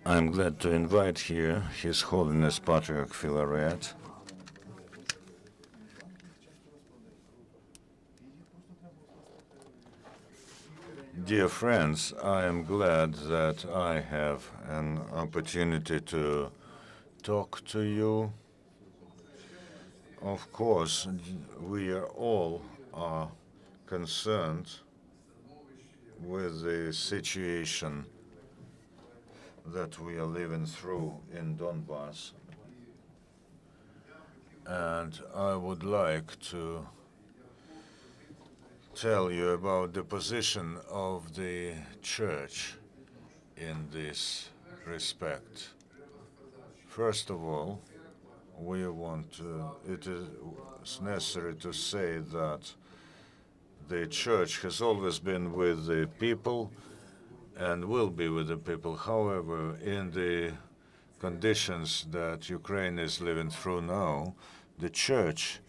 I'm glad to invite here His Holiness Patriarch Filaret. Dear friends, I am glad that I have an opportunity to talk to you. Of course, we are all concerned with the situation that we are living through in Donbass. And I would like to tell you about the position of the Church in this respect. First of all, it is necessary to say that the Church has always been with the people and will be with the people. However, in the conditions that Ukraine is living through now, the Church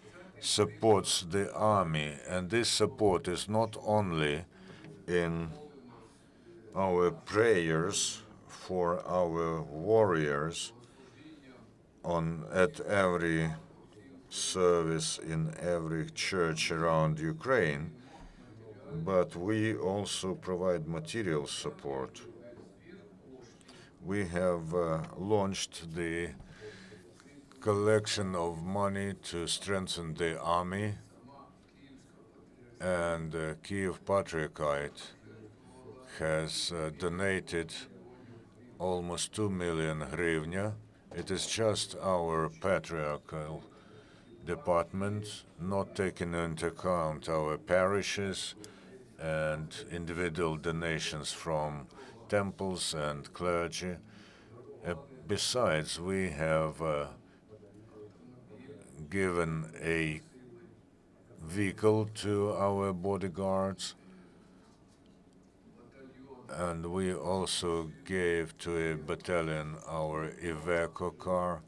supports the army, and this support is not only in our prayers for our warriors at every service in every church around Ukraine, but we also provide material support. We have launched the collection of money to strengthen the army, and Kyiv Patriarchate has donated almost 2 million hryvnia. It is just our patriarchal department, not taking into account our parishes and individual donations from temples and clergy. Besides, we have given a vehicle to our bodyguards, and we also gave to a battalion our Iveco car.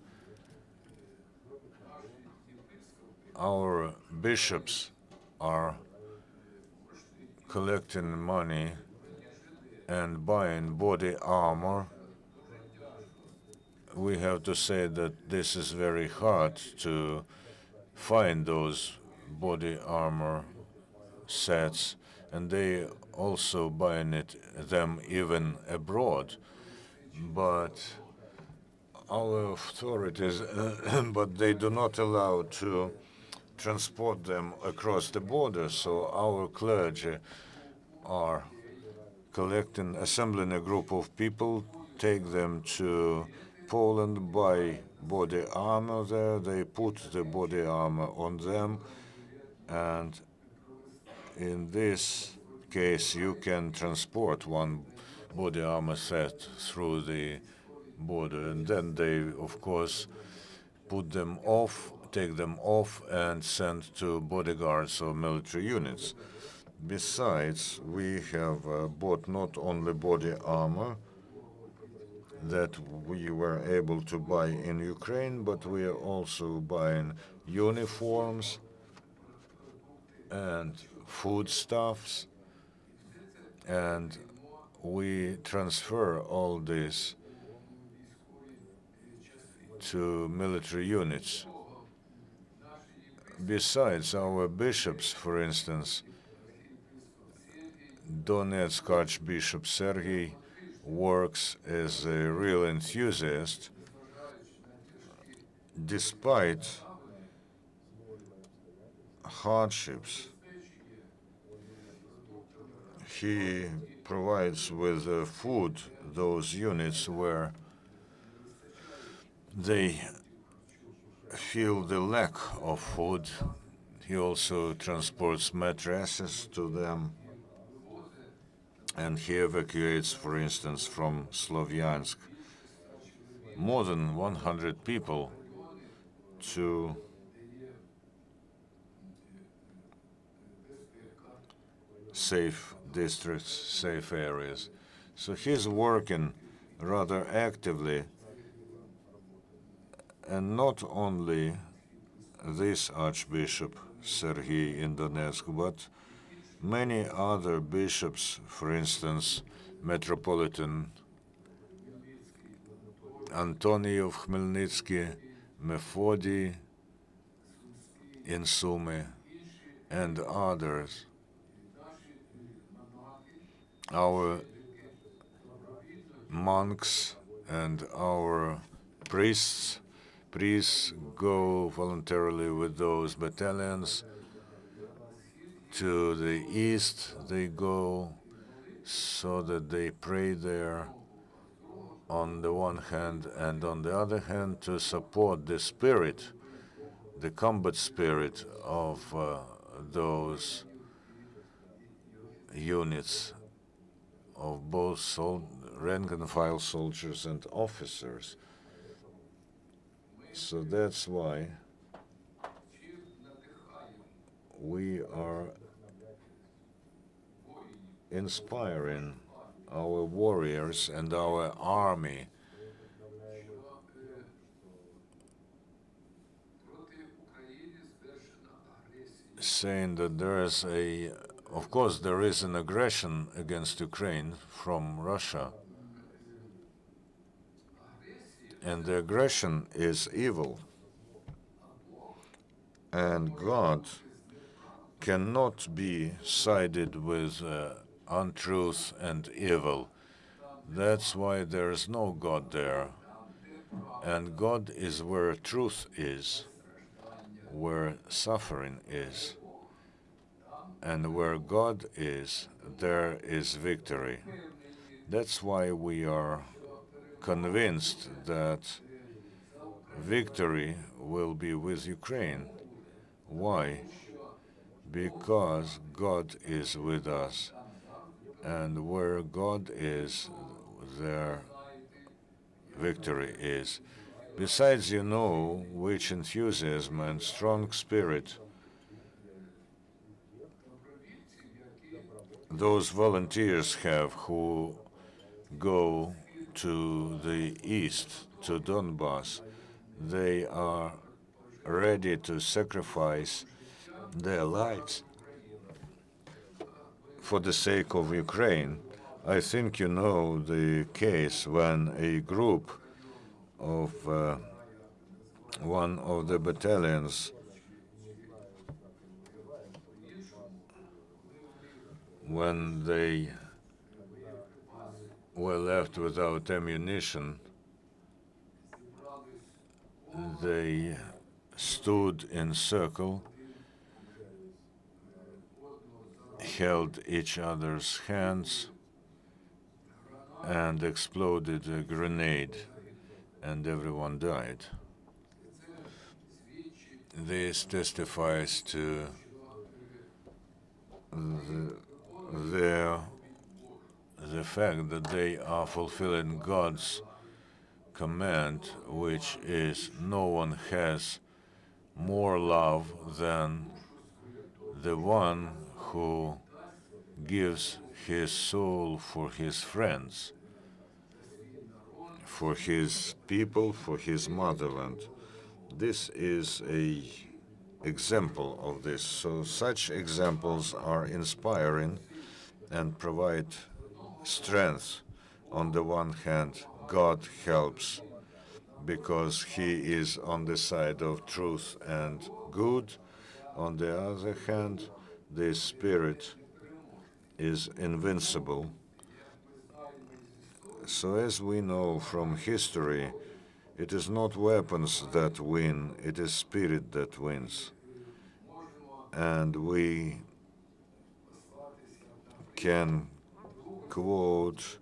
Our bishops are collecting money and buying body armor. We have to say that this is very hard to find those body armor sets, and they also buying them even abroad. But our authorities, but they do not allow to transport them across the border, so our clergy are assembling a group of people, take them to Poland, buy body armor there, they put the body armor on them, and in this case you can transport one body armor set through the border, and then they, of course, take them off and send to bodyguards or military units. Besides, we have bought not only body armor that we were able to buy in Ukraine, but we are also buying uniforms and foodstuffs, and we transfer all this to military units. Besides, our bishops, for instance, Donetsk Archbishop Sergei works as a real enthusiast. Despite hardships, he provides with food those units where they feel the lack of food. He also transports mattresses to them, and he evacuates, for instance, from Slovyansk more than 100 people to safe districts, safe areas. So he's working rather actively, and not only this Archbishop Sergei in Donetsk, but many other bishops, for instance, Metropolitan Antoniy of Khmelnytsky, Mefodi in Sumy, and others. Our monks and our priests go voluntarily with those battalions. To the east they go so that they pray there on the one hand, and on the other hand to support the spirit, the combat spirit of those units of both rank and file soldiers and officers. So that's why we are inspiring our warriors and our army saying that of course there is an aggression against Ukraine from Russia, and the aggression is evil, and God cannot be sided with untruth and evil. That's why there is no God there. And God is where truth is, where suffering is. And where God is, there is victory. That's why we are convinced that victory will be with Ukraine. Why? Because God is with us. And where God is, there victory is. Besides, you know which enthusiasm and strong spirit those volunteers have who go to the east, to Donbass. They are ready to sacrifice their lives for the sake of Ukraine. I think you know the case when a group of one of the battalions when they were left without ammunition, they stood in circle, held each other's hands, and exploded a grenade, and everyone died. This testifies to the fact that they are fulfilling God's command, which is no one has more love than the one who gives his soul for his friends, for his people, for his motherland. This is an example of this. So such examples are inspiring and provide strength. On the one hand, God helps because he is on the side of truth and good. On the other hand, the spirit is invincible. So as we know from history, it is not weapons that win, it is spirit that wins. And we can quote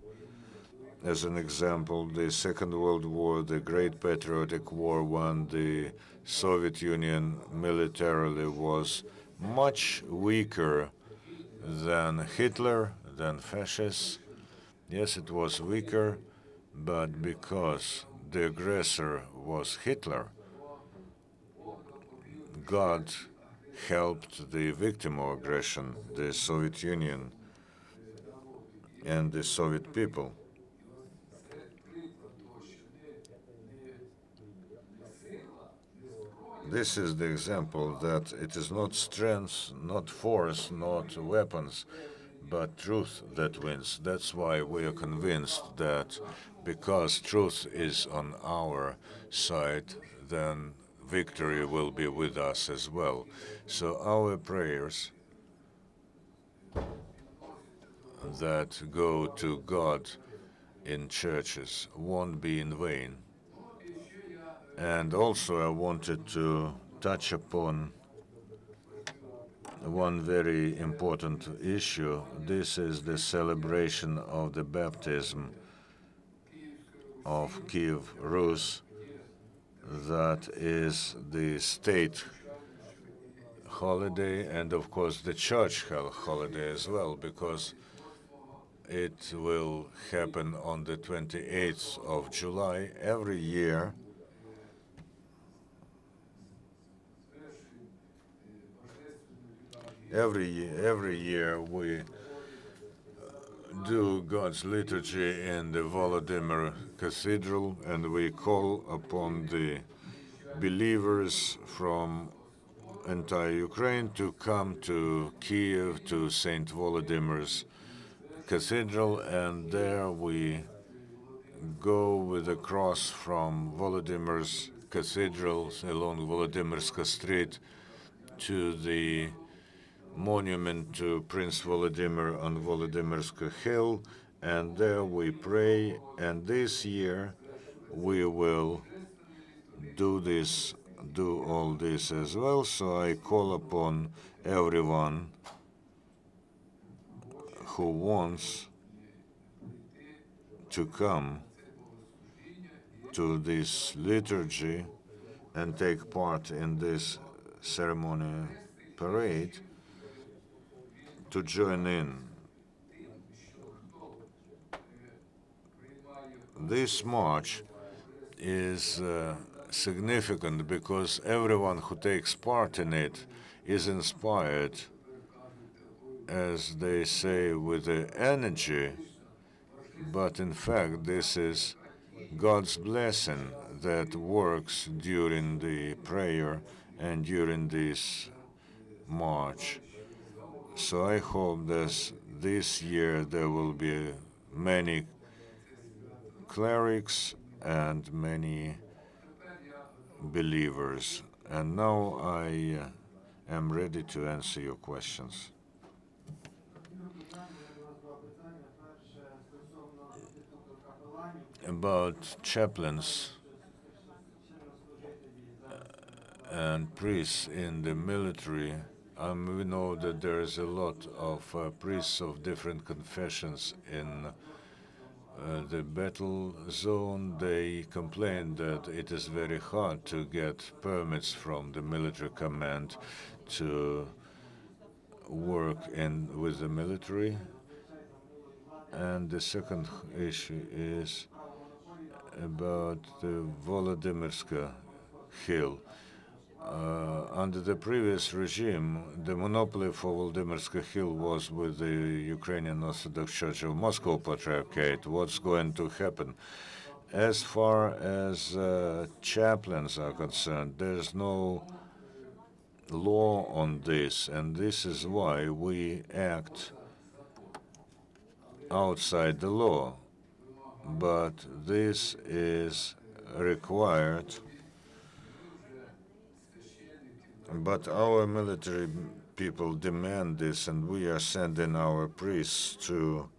as an example the Second World War, the Great Patriotic War, when the Soviet Union militarily was much weaker than Hitler, than fascists. Yes, it was weaker, but because the aggressor was Hitler, God helped the victim of aggression, the Soviet Union and the Soviet people. This is the example that it is not strength, not force, not weapons, but truth that wins. That's why we are convinced that because truth is on our side, then victory will be with us as well. So our prayers that go to God in churches won't be in vain. And also I wanted to touch upon one very important issue. This is the celebration of the baptism of Kyiv Rus. That is the state holiday, and of course the church holiday as well, because it will happen on the 28th of July every year. Every year we do God's liturgy in the Volodymyr Cathedral, and we call upon the believers from entire Ukraine to come to Kyiv, to St. Volodymyr's Cathedral, and there we go with the cross from Volodymyr's Cathedral along Volodymyrska Street to the monument to Prince Volodymyr on Volodymyrska Hill, and there we pray. And this year we will do all this as well. So I call upon everyone who wants to come to this liturgy and take part in this ceremony parade to join in. This march is significant because everyone who takes part in it is inspired, as they say, with the energy, but in fact this is God's blessing that works during the prayer and during this march. So I hope that this year there will be many clerics and many believers. And now I am ready to answer your questions. About chaplains and priests in the military, we know that there is a lot of priests of different confessions in the battle zone. They complain that it is very hard to get permits from the military command to work with the military. And the second issue is about the Volodymyrska Hill. Under the previous regime, the monopoly for Volodymyrska Hill was with the Ukrainian Orthodox Church of Moscow Patriarchate. What's going to happen? As far as chaplains are concerned, there's no law on this, and this is why we act outside the law. But this is required. But our military people demand this, and we are sending our priests to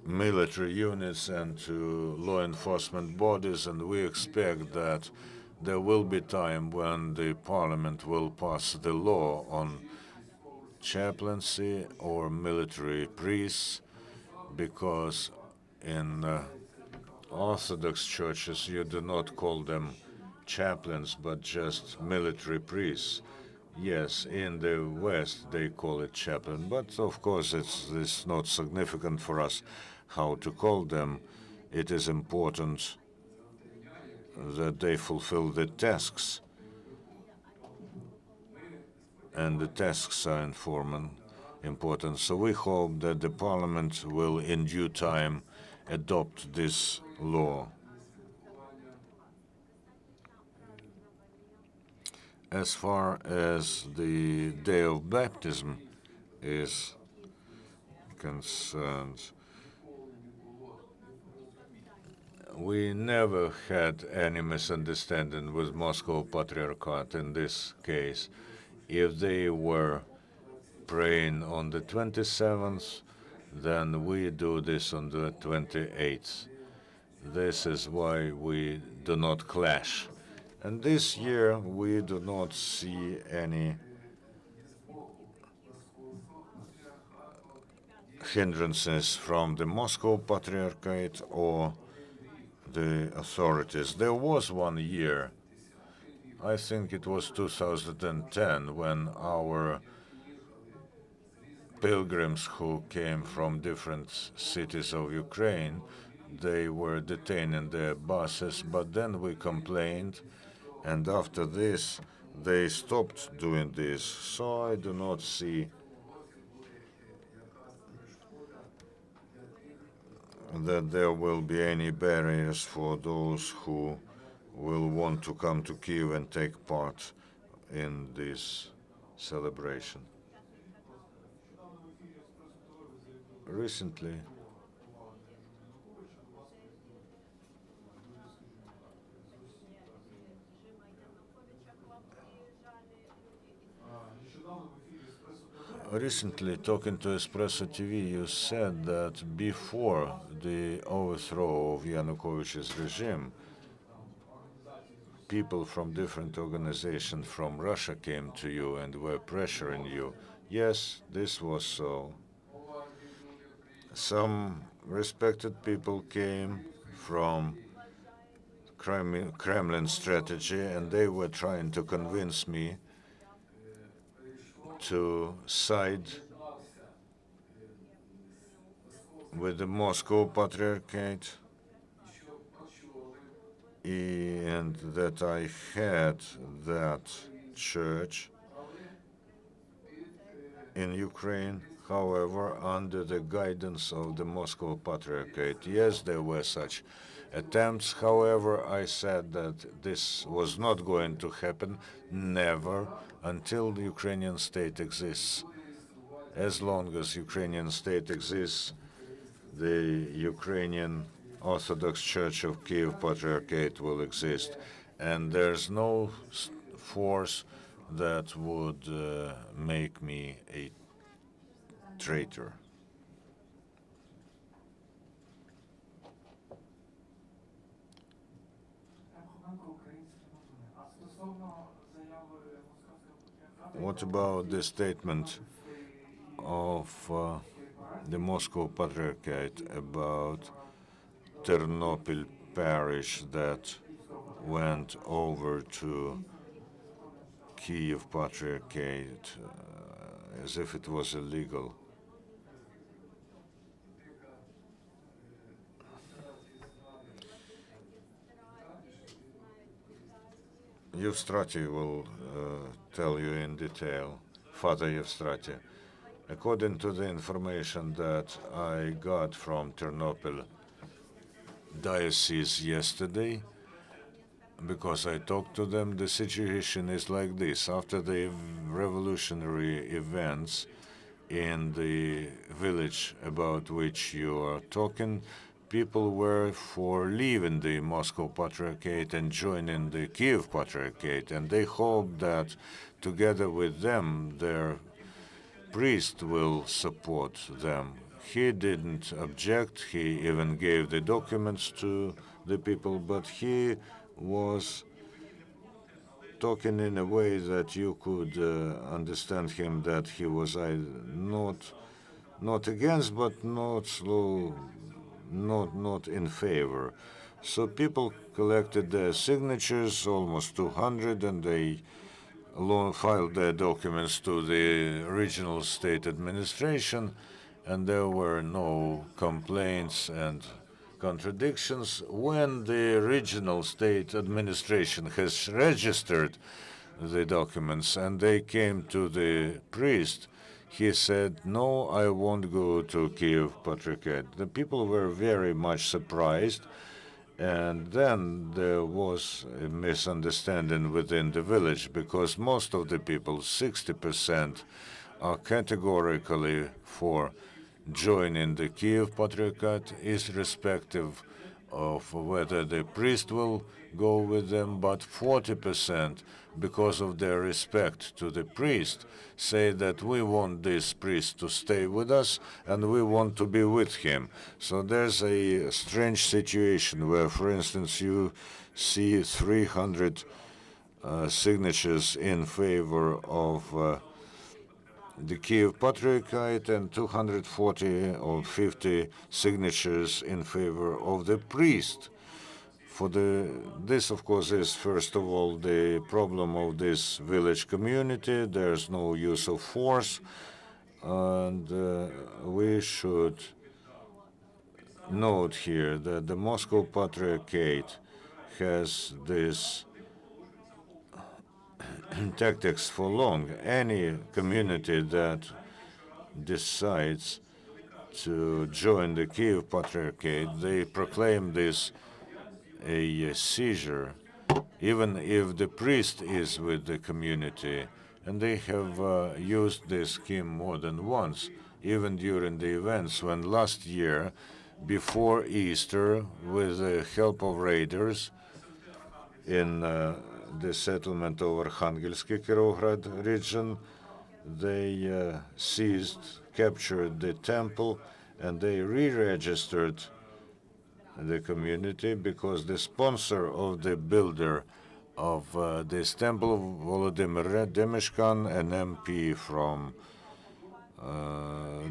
military units and to law enforcement bodies, and we expect that there will be time when the parliament will pass the law on chaplaincy or military priests, because in Orthodox churches you do not call them chaplains but just military priests. Yes, in the West they call it chaplain, but of course it's not significant for us how to call them. It is important that they fulfill the tasks, and the tasks are important. So we hope that the parliament will in due time adopt this law. As far as the day of baptism is concerned, we never had any misunderstanding with Moscow Patriarchate in this case. If they were praying on the 27th, then we do this on the 28th. This is why we do not clash. And this year we do not see any hindrances from the Moscow Patriarchate or the authorities. There was one year, I think it was 2010, when our pilgrims who came from different cities of Ukraine, they were detained in their buses, but then we complained, and after this they stopped doing this. So I do not see that there will be any barriers for those who will want to come to Kyiv and take part in this celebration. Recently, talking to Espresso TV, you said that before the overthrow of Yanukovych's regime, people from different organizations from Russia came to you and were pressuring you. Yes, this was so. Some respected people came from Kremlin strategy, and they were trying to convince me to side with the Moscow Patriarchate, and that I had that church in Ukraine, however, under the guidance of the Moscow Patriarchate. Yes, there were such attempts. However, I said that this was not going to happen, never, until the Ukrainian state exists. As long as Ukrainian state exists, the Ukrainian Orthodox Church of Kyiv Patriarchate will exist, and there's no force that would make me a traitor. What about the statement of the Moscow Patriarchate about Ternopil parish that went over to Kyiv Patriarchate as if it was illegal? Yevstrati will tell you in detail, Father Yevstrati. According to the information that I got from Ternopil diocese yesterday, because I talked to them, the situation is like this. After the revolutionary events in the village about which you are talking, people were for leaving the Moscow Patriarchate and joining the Kyiv Patriarchate, and they hope that together with them, their priest will support them. He didn't object. He even gave the documents to the people, but he was talking in a way that you could understand him that he was not against, but not in favor. So people collected their signatures, almost 200, and they filed their documents to the regional state administration, and there were no complaints and contradictions. When the regional state administration has registered the documents and they came to the priest, he said, "No, I won't go to Kyiv Patriarchate." The people were very much surprised, and then there was a misunderstanding within the village, because most of the people, 60%, are categorically for joining the Kyiv Patriarchate, irrespective of whether the priest will go with them, but 40%, because of their respect to the priest, say that we want this priest to stay with us and we want to be with him. So there's a strange situation where, for instance, you see 300 signatures in favor of the Kyiv Patriarchate and 240 or 50 signatures in favor of the priest. This, of course, is first of all the problem of this village community. There's no use of force, and we should note here that the Moscow Patriarchate has this tactics for long. Any community that decides to join the Kyiv Patriarchate, they proclaim this a seizure, even if the priest is with the community. And they have used this scheme more than once, even during the events when last year, before Easter, with the help of raiders in the settlement of Arkhangelsky Kirovgrad region, they captured the temple, and they re-registered the community because the sponsor of the builder of this temple, Volodymyr Demishkan, an MP from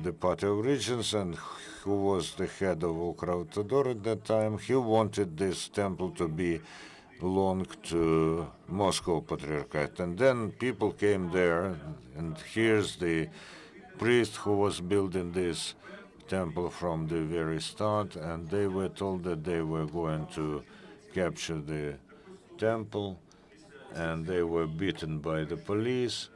the party of regions and who was the head of Ukravtodor at that time, he wanted this temple to be belonged to Moscow Patriarchate. And then people came there, and here's the priest who was building this temple from the very start, and they were told that they were going to capture the temple, and they were beaten by the police,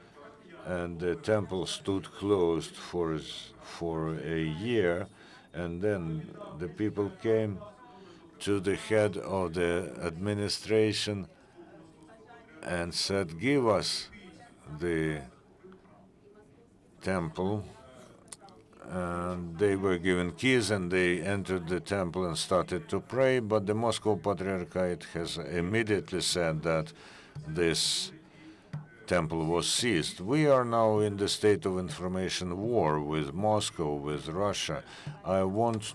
and the temple stood closed for a year, and then the people came to the head of the administration and said, "Give us the temple." And they were given keys, and they entered the temple and started to pray. But the Moscow Patriarchate has immediately said that this temple was seized. We are now in the state of information war with Moscow, with Russia. I want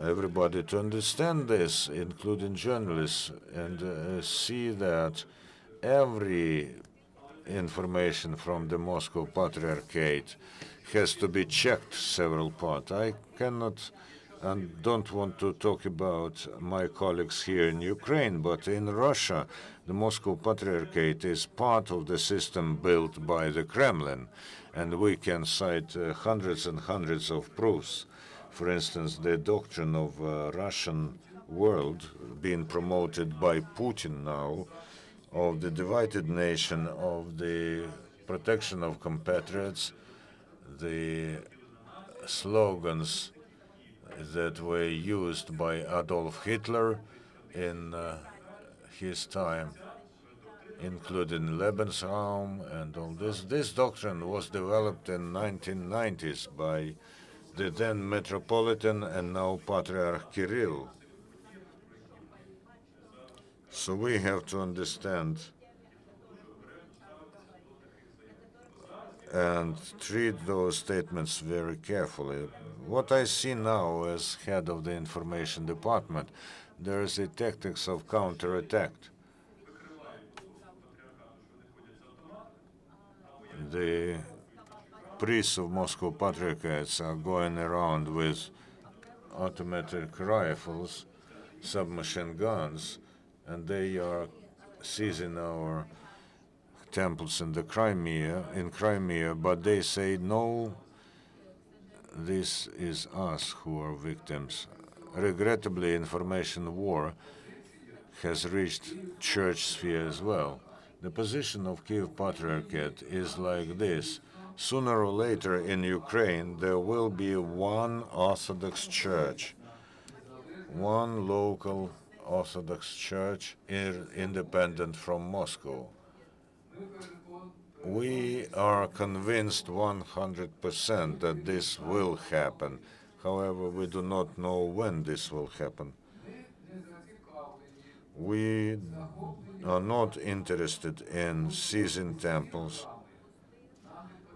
everybody to understand this, including journalists, and see that every information from the Moscow Patriarchate has to be checked several parts. I cannot and don't want to talk about my colleagues here in Ukraine, but in Russia, the Moscow Patriarchate is part of the system built by the Kremlin, and we can cite hundreds and hundreds of proofs. For instance, the doctrine of Russian world being promoted by Putin now, of the divided nation, of the protection of compatriots, the slogans that were used by Adolf Hitler in his time, including Lebensraum and all this. This doctrine was developed in 1990s by the then Metropolitan and now Patriarch Kirill. So we have to understand and treat those statements very carefully. What I see now as head of the information department, there is a tactics of counterattack. The priests of Moscow Patriarchates are going around with automatic rifles, submachine guns, and they are seizing our temples in Crimea, but they say, no, this is us who are victims. Regrettably, information war has reached church sphere as well. The position of Kyiv Patriarchate is like this. Sooner or later in Ukraine, there will be one Orthodox church, one local Orthodox church independent from Moscow. We are convinced 100% that this will happen. However, we do not know when this will happen. We are not interested in seizing temples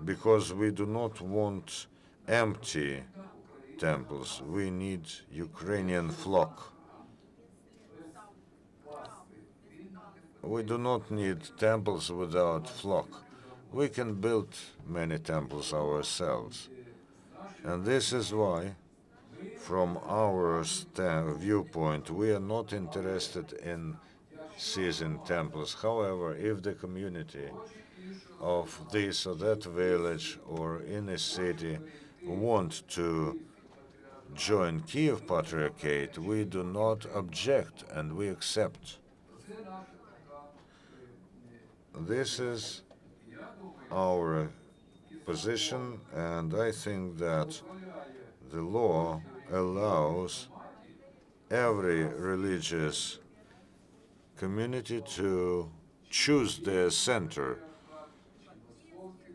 because we do not want empty temples. We need Ukrainian flock. We do not need temples without flock. We can build many temples ourselves. And this is why, from our viewpoint, we are not interested in seizing temples. However, if the community of this or that village or in a city want to join Kyiv Patriarchate, we do not object and we accept. This is our position, and I think that the law allows every religious community to choose their center,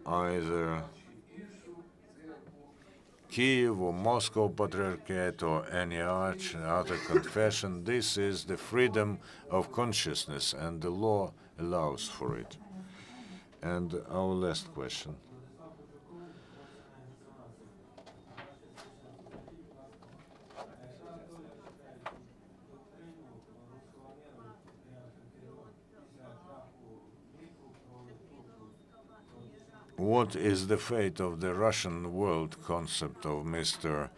either Kyiv or Moscow Patriarchate or any other confession. This is the freedom of consciousness, and the law allows for it. And our last question. What is the fate of the Russian world concept of Mr.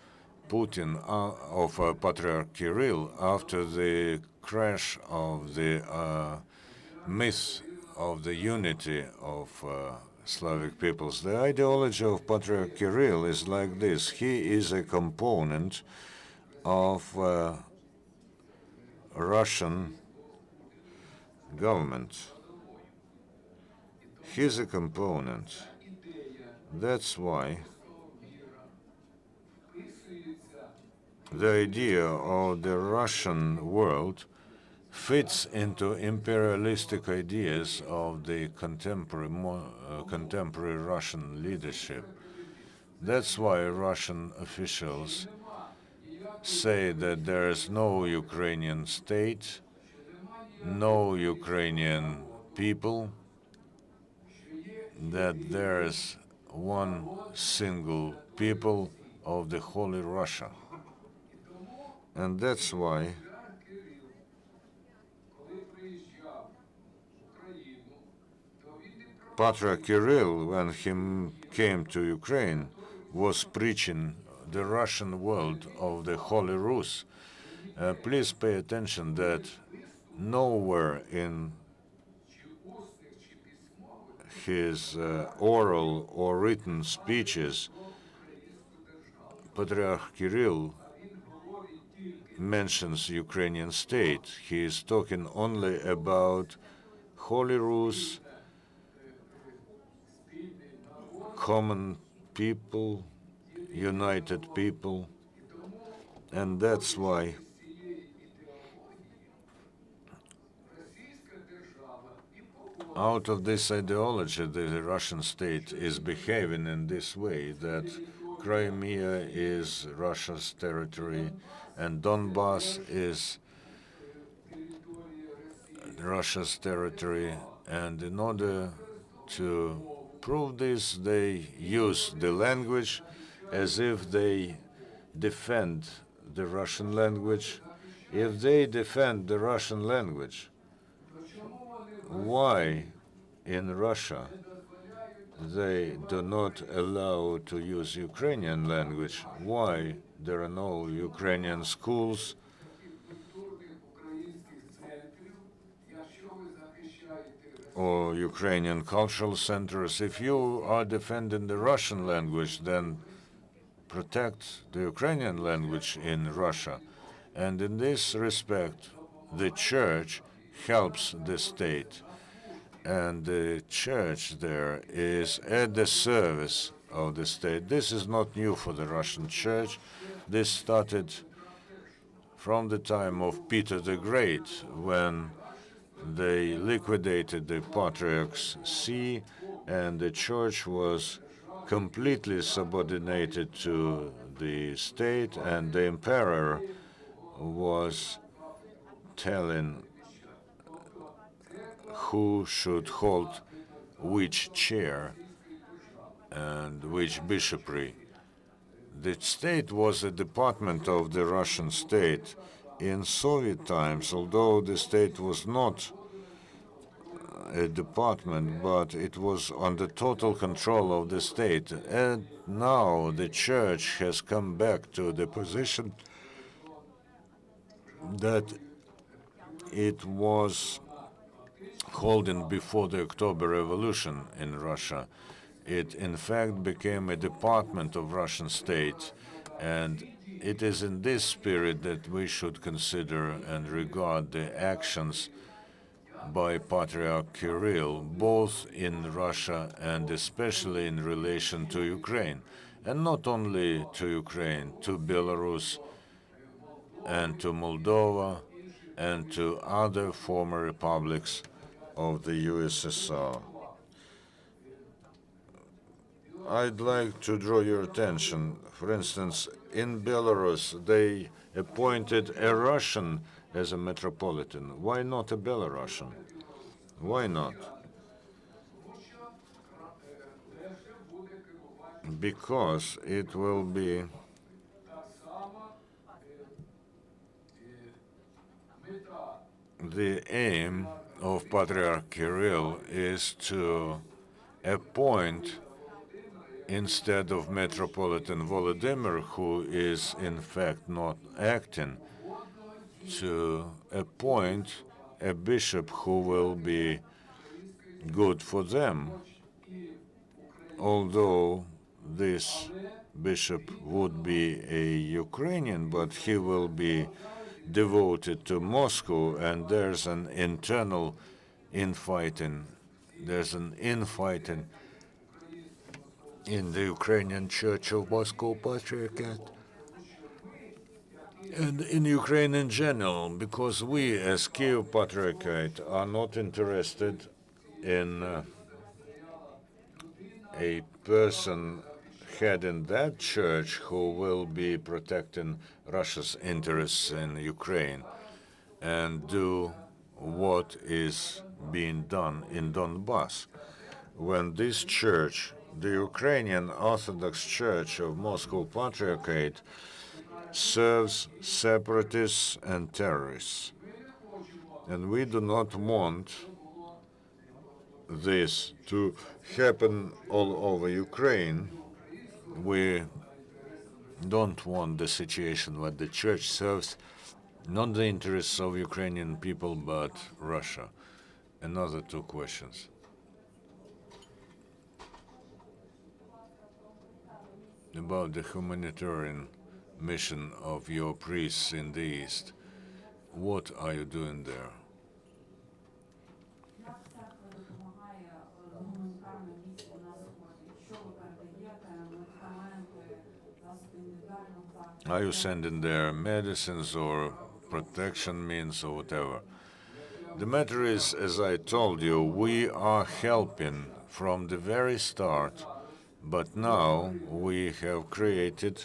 Putin, of Patriarch Kirill, after the crash of the myth of the unity of Slavic peoples? The ideology of Patriarch Kirill is like this. He is a component of Russian government. He's a component. That's why the idea of the Russian world fits into imperialistic ideas of the contemporary Russian leadership. That's why Russian officials say that there is no Ukrainian state, no Ukrainian people, that there is one single people of the Holy Russia. And that's why Patriarch Kirill, when he came to Ukraine, was preaching the Russian world of the Holy Rus. Please pay attention that nowhere in his oral or written speeches, Patriarch Kirill mentions Ukrainian state. He is talking only about Holy Rus, common people, united people, and that's why out of this ideology, the Russian state is behaving in this way, that Crimea is Russia's territory and Donbass is Russia's territory. And in order to prove this, they use the language as if they defend the Russian language. If they defend the Russian language, why in Russia they do not allow to use Ukrainian language? Why there are no Ukrainian schools? Or Ukrainian cultural centers? If you are defending the Russian language, then protect the Ukrainian language in Russia. And in this respect, the church helps the state. And the church there is at the service of the state. This is not new for the Russian church. This started from the time of Peter the Great, when they liquidated the Patriarch's See and the church was completely subordinated to the state, and the emperor was telling who should hold which chair and which bishopric. The state was a department of the Russian state. In Soviet times, although the state was not a department, but it was under total control of the state. And now the church has come back to the position that it was holding before the October Revolution in Russia. It in fact became a department of Russian state, and it is in this spirit that we should consider and regard the actions by Patriarch Kirill, both in Russia and especially in relation to Ukraine, and not only to Ukraine, to Belarus and to Moldova and to other former republics of the USSR. I'd like to draw your attention. For instance, in Belarus, they appointed a Russian as a metropolitan. Why not a Belarusian? Why not? Because it will be the aim of Patriarch Kirill is to appoint, instead of Metropolitan Volodymyr, who is in fact not acting, to appoint a bishop who will be good for them, although this bishop would be a Ukrainian, but he will be devoted to Moscow, and there's an internal infighting. There's an infighting in the Ukrainian Church of Moscow Patriarchate and in Ukraine in general, because we as Kyiv Patriarchate are not interested in a person heading that church who will be protecting Russia's interests in Ukraine and do what is being done in Donbass. When this church, the Ukrainian Orthodox Church of Moscow Patriarchate, serves separatists and terrorists. And we do not want this to happen all over Ukraine. We don't want the situation where the church serves not the interests of Ukrainian people, but Russia. Another two questions. About the humanitarian mission of your priests in the East. What are you doing there? Are you sending there medicines or protection means or whatever? The matter is, as I told you, we are helping from the very start, but now we have created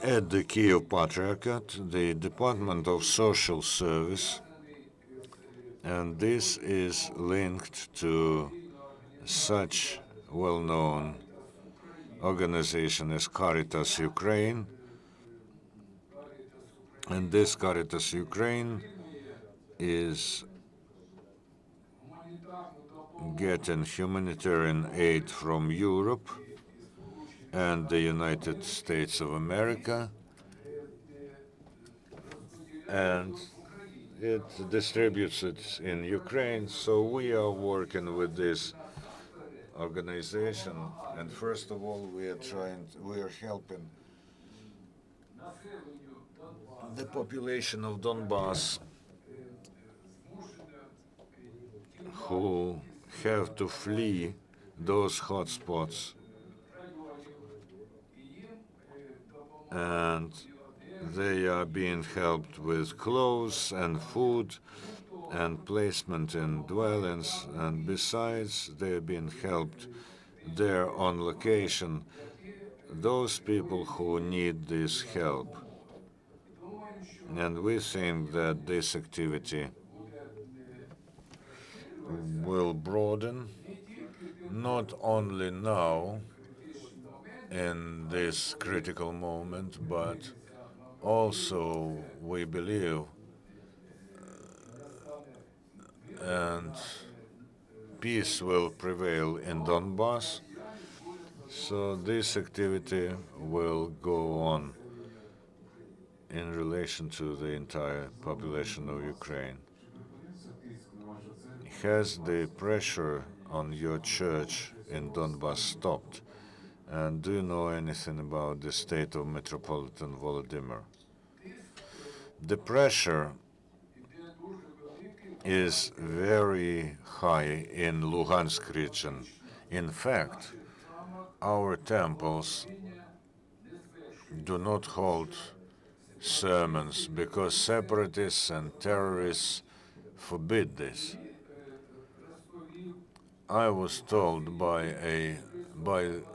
at the Kyiv Patriarchate the Department of Social Service, and this is linked to such well-known organization as Caritas Ukraine, and this Caritas Ukraine is getting humanitarian aid from Europe and the United States of America, and it distributes it in Ukraine. So we are working with this organization, and first of all, we are helping the population of Donbass who have to flee those hotspots, and they are being helped with clothes and food and placement in dwellings, and besides, they're being helped there on location, those people who need this help. And we think that this activity will broaden not only now in this critical moment, but also we believe and peace will prevail in Donbass. So this activity will go on in relation to the entire population of Ukraine. Has the pressure on your church in Donbass stopped? And do you know anything about the state of Metropolitan Volodymyr? The pressure is very high in Luhansk region. In fact, our temples do not hold sermons because separatists and terrorists forbid this. I was told by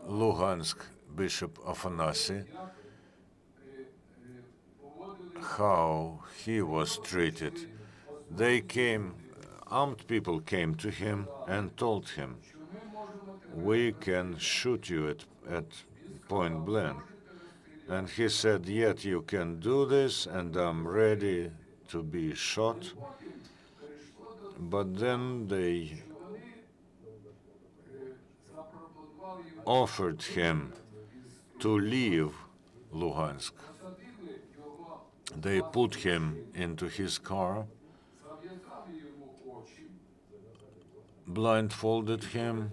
Luhansk Bishop Afanasi how he was treated. Armed people came to him and told him, "We can shoot you at point blank." And he said, "Yet you can do this, and I'm ready to be shot." But then they offered him to leave Luhansk. They put him into his car, blindfolded him,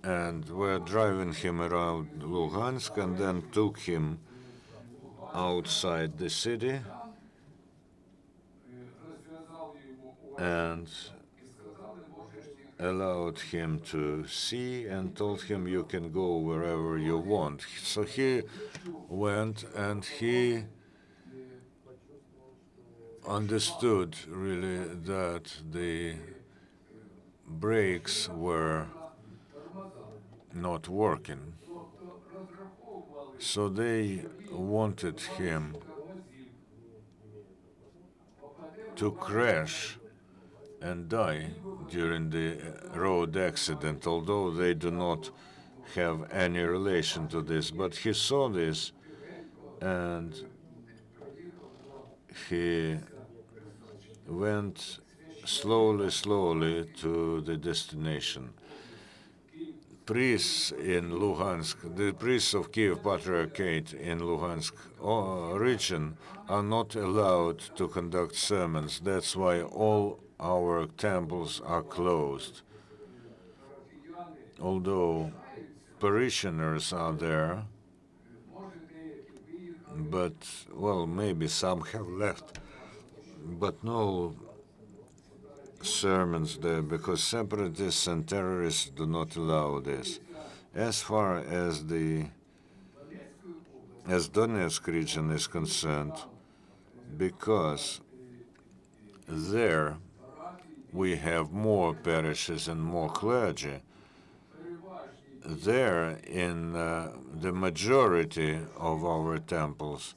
and were driving him around Luhansk, and then took him outside the city and allowed him to see and told him, "You can go wherever you want." So he went, and he understood really that the brakes were not working. So they wanted him to crash and die during the road accident, although they do not have any relation to this. But he saw this, and he went slowly to the destination. Priests in Luhansk, the priests of Kyiv Patriarchate in Luhansk region are not allowed to conduct sermons. That's why all our temples are closed. Although parishioners are there, but, well, maybe some have left, but no sermons there because separatists and terrorists do not allow this. As far as Donetsk region is concerned, because there we have more parishes and more clergy, there in the majority of our temples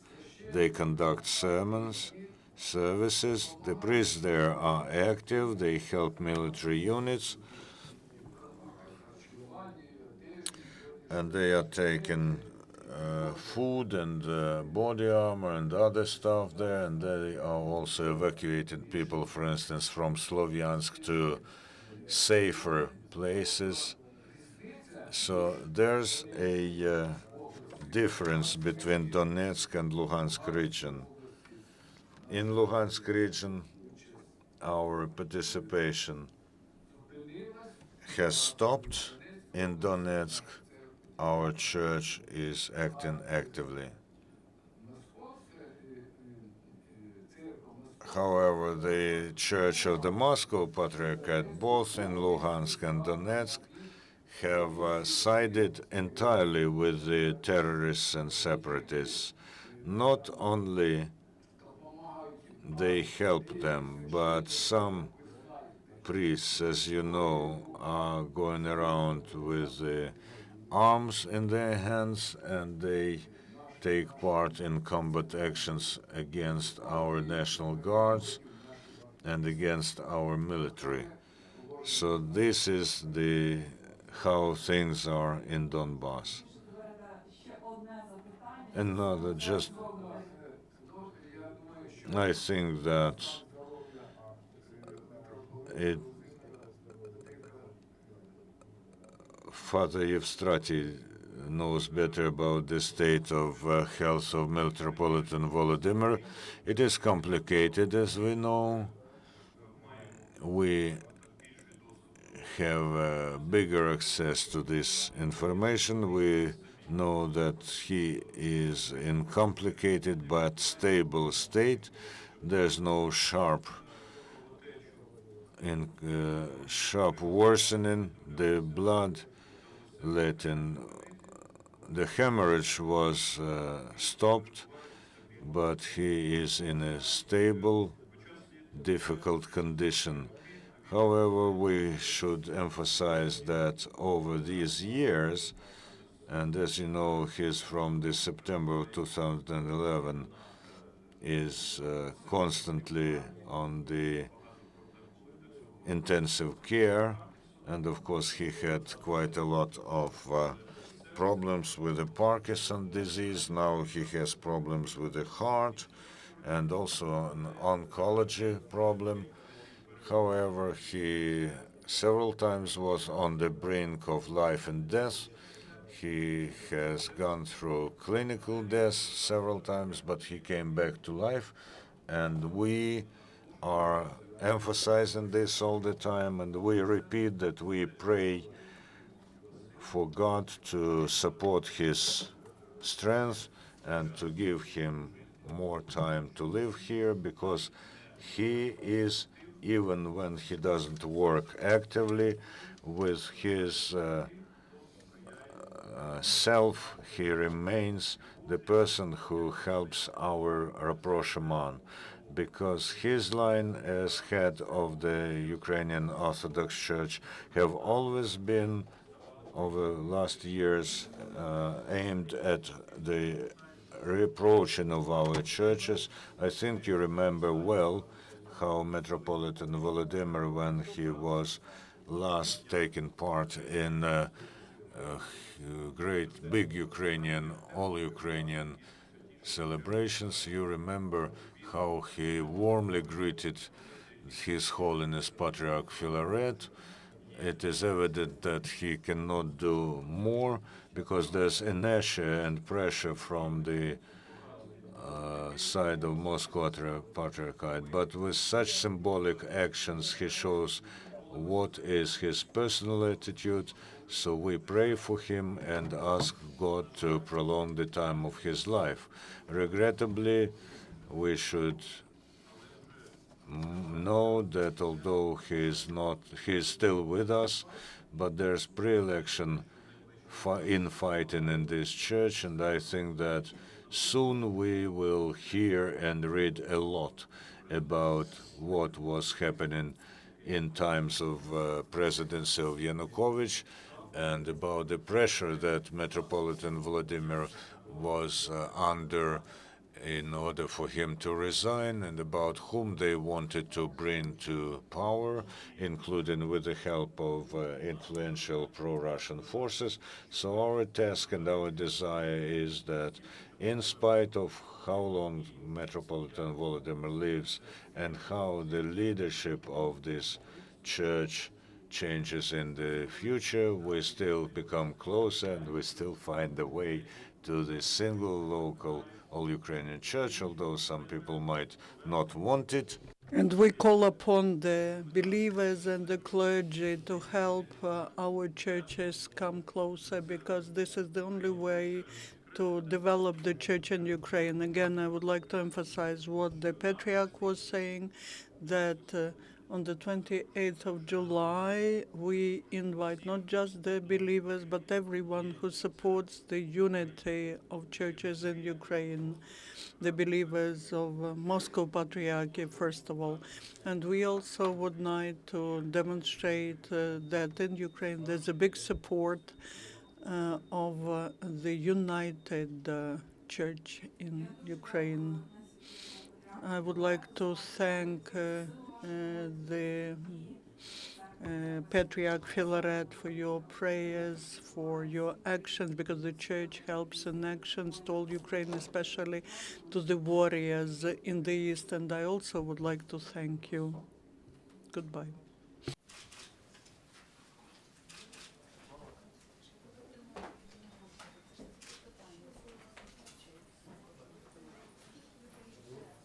they conduct sermons, services. The priests there are active, they help military units, and they are taking food and body armor and other stuff there, and they are also evacuating people, for instance, from Slovyansk to safer places. So there's a difference between Donetsk and Luhansk region. In Luhansk region, our participation has stopped. In Donetsk, our church is acting actively. However, the Church of the Moscow Patriarchate, both in Luhansk and Donetsk, have sided entirely with the terrorists and separatists. Not only they help them, but some priests, as you know, are going around with arms in their hands, and they take part in combat actions against our national guards and against our military. So this is the how things are in Donbass. Another just I think that it Father Evstrati knows better about the state of health of Metropolitan Volodymyr. It is complicated, as we know. We have bigger access to this information. We know that he is in complicated but stable state. There's no sharp worsening. The blood letting, the hemorrhage was stopped, but he is in a stable, difficult condition. However, we should emphasize that over these years, and as you know, he's from the September of 2011, is constantly on the intensive care, and of course he had quite a lot of problems with the Parkinson disease. Now he has problems with the heart and also an oncology problem. However, he several times was on the brink of life and death. He has gone through clinical death several times, but he came back to life. And we are emphasizing this all the time, and we repeat that we pray for God to support his strength and to give him more time to live here, because he is, even when he doesn't work actively with his self, he remains the person who helps our rapprochement, because his line as head of the Ukrainian Orthodox Church have always been, over last years, aimed at the reproaching of our churches. I think you remember well how Metropolitan Volodymyr, when he was last taking part in great big Ukrainian, all Ukrainian celebrations, you remember how he warmly greeted His Holiness Patriarch Filaret. It is evident that he cannot do more because there's inertia and pressure from the side of Moscow Patriarchate. But with such symbolic actions, he shows what is his personal attitude. So we pray for him and ask God to prolong the time of his life. Regrettably, we should know that although he is still with us, but there's pre-election infighting in this church, and I think that soon we will hear and read a lot about what was happening in times of presidency of Yanukovych, and about the pressure that Metropolitan Vladimir was under in order for him to resign, and about whom they wanted to bring to power, including with the help of influential pro-Russian forces. So our task and our desire is that, in spite of how long Metropolitan Volodymyr lives and how the leadership of this church changes in the future, we still become closer and we still find a way to the single local all Ukrainian church, although some people might not want it. And we call upon the believers and the clergy to help our churches come closer, because this is the only way to develop the church in Ukraine. Again, I would like to emphasize what the Patriarch was saying, that On the 28th of July, we invite not just the believers, but everyone who supports the unity of churches in Ukraine, the believers of Moscow Patriarchy, first of all. And we also would like to demonstrate that in Ukraine there's a big support of the united church in Ukraine. I would like to thank the Patriarch Filaret for your prayers, for your actions, because the church helps in actions to all Ukraine, especially to the warriors in the east. And I also would like to thank you. Goodbye.